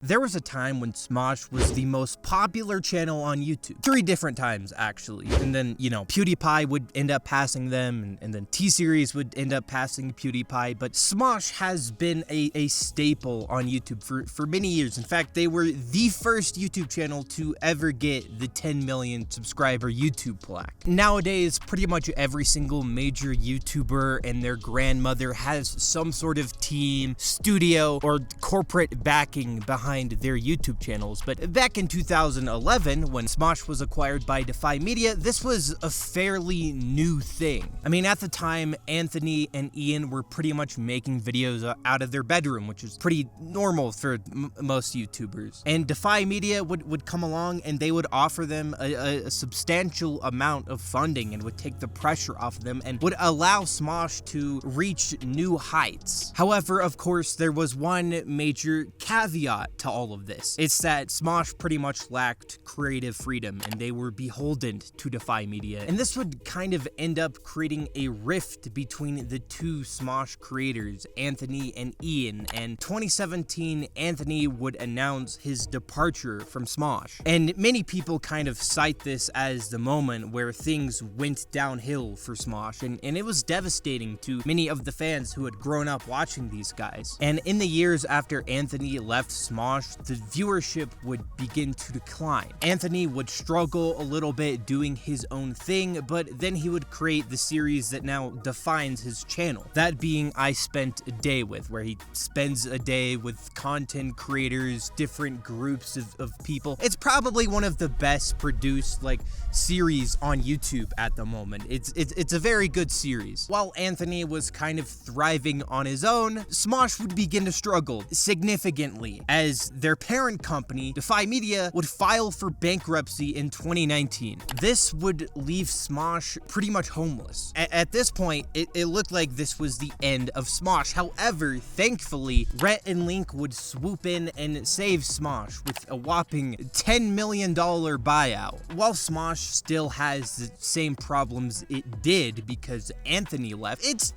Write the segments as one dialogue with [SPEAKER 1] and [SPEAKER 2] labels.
[SPEAKER 1] There was a time when Smosh was the most popular channel on YouTube. 3 different times, actually. And then, PewDiePie would end up passing them, and then T-Series would end up passing PewDiePie. But Smosh has been a staple on YouTube for many years. In fact, they were the first YouTube channel to ever get the 10 million subscriber YouTube plaque. Nowadays, pretty much every single major YouTuber and their grandmother has some sort of team, studio, or corporate backing behind their YouTube channels. But back in 2011, when Smosh was acquired by Defy Media, this was a fairly new thing. I mean, at the time, Anthony and Ian were pretty much making videos out of their bedroom, which is pretty normal for most YouTubers. And Defy Media would come along and they would offer them a substantial amount of funding and would take the pressure off of them and would allow Smosh to reach new heights. However, of course, there was one major caveat to all of this. It's that Smosh pretty much lacked creative freedom and they were beholden to Defy Media. And this would kind of end up creating a rift between the two Smosh creators, Anthony and Ian. And 2017, Anthony would announce his departure from Smosh. And many people kind of cite this as the moment where things went downhill for Smosh. And it was devastating to many of the fans who had grown up watching these guys. And in the years after Anthony left Smosh, the viewership would begin to decline. Anthony would struggle a little bit doing his own thing, but then he would create the series that now defines his channel. That being I Spent a Day With, where he spends a day with content creators, different groups of people. It's probably one of the best produced series on YouTube at the moment. It's a very good series. While Anthony was kind of thriving on his own, Smosh would begin to struggle significantly as their parent company, Defy Media, would file for bankruptcy in 2019. This would leave Smosh pretty much homeless. At this point, it looked like this was the end of Smosh. However, thankfully, Rhett and Link would swoop in and save Smosh with a whopping $10 million buyout. While Smosh still has the same problems it did because Anthony left, it's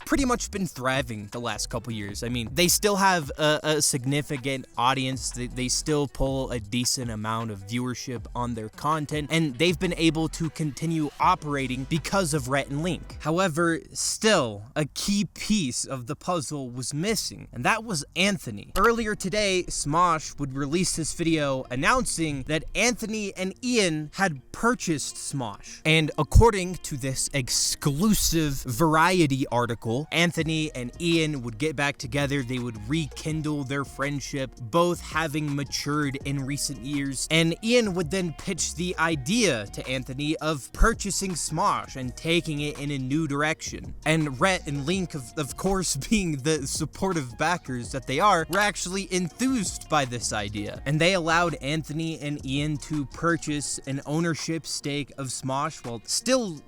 [SPEAKER 1] pretty much been thriving the last couple years. I mean, they still have a significant audience, they still pull a decent amount of viewership on their content, and they've been able to continue operating because of Rhett and Link. However, still, a key piece of the puzzle was missing, and that was Anthony. Earlier today, Smosh would release this video announcing that Anthony and Ian had purchased Smosh. And according to this exclusive Variety article, Anthony and Ian would get back together, they would rekindle their friendship, both having matured in recent years, and Ian would then pitch the idea to Anthony of purchasing Smosh and taking it in a new direction. And Rhett and Link, of course, being the supportive backers that they are, were actually enthused by this idea. And they allowed Anthony and Ian to purchase an ownership stake of Smosh while still,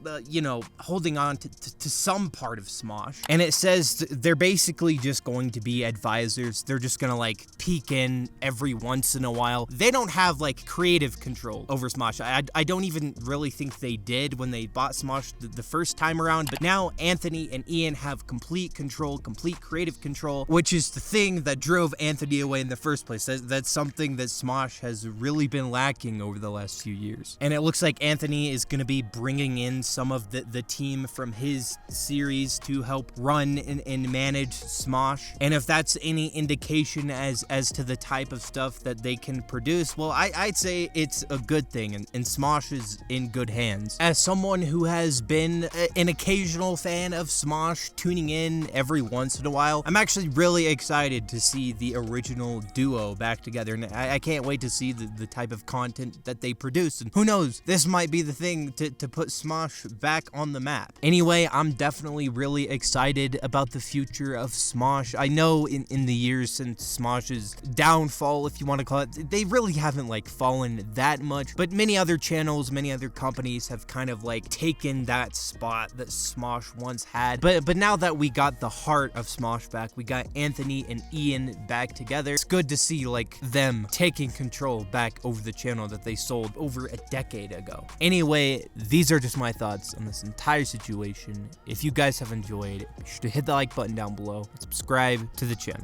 [SPEAKER 1] holding on to some part of Smosh. And it says they're basically just going to be advisors. They're just gonna peek in every once in a while. They don't have creative control over Smosh. I don't even really think they did when they bought Smosh the first time around, but now Anthony and Ian have complete control, complete creative control, which is the thing that drove Anthony away in the first place. That's something that Smosh has really been lacking over the last few years. And it looks like Anthony is going to be bringing in some of the team from his series to help run and manage Smosh. And if that's any indication as to the type of stuff that they can produce, well, I'd say it's a good thing, and Smosh is in good hands. As someone who has been an occasional fan of Smosh, tuning in every once in a while, I'm actually really excited to see the original duo back together, and I can't wait to see the type of content that they produce, and who knows, this might be the thing to put Smosh back on the map. Anyway, I'm definitely really excited about the future of Smosh. I know in the years since Smosh's downfall, if you want to call it, they really haven't fallen that much, but many other channels, many other companies have kind of taken that spot that Smosh once had. But now that we got the heart of Smosh back, we got Anthony and Ian back together, it's good to see them taking control back over the channel that they sold over a decade ago. Anyway, these are just my thoughts on this entire situation. If you guys have enjoyed, be sure to hit the like button down below and subscribe to the channel.